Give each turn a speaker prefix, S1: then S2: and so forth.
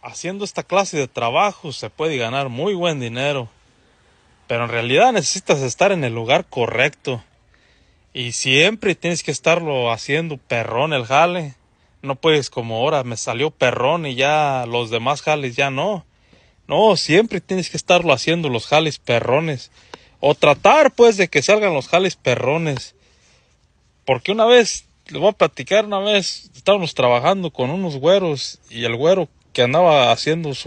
S1: haciendo esta clase de trabajo se puede ganar muy buen dinero, pero en realidad necesitas estar en el lugar correcto y siempre tienes que estarlo haciendo perrón el jale. No puedes como ahora me salió perrón y ya los demás jales ya no. No, siempre tienes que estarlo haciendo los jales perrones o tratar pues de que salgan los jales perrones. Porque una vez, les voy a platicar, una vez estábamos trabajando con unos güeros y el güero que andaba haciendo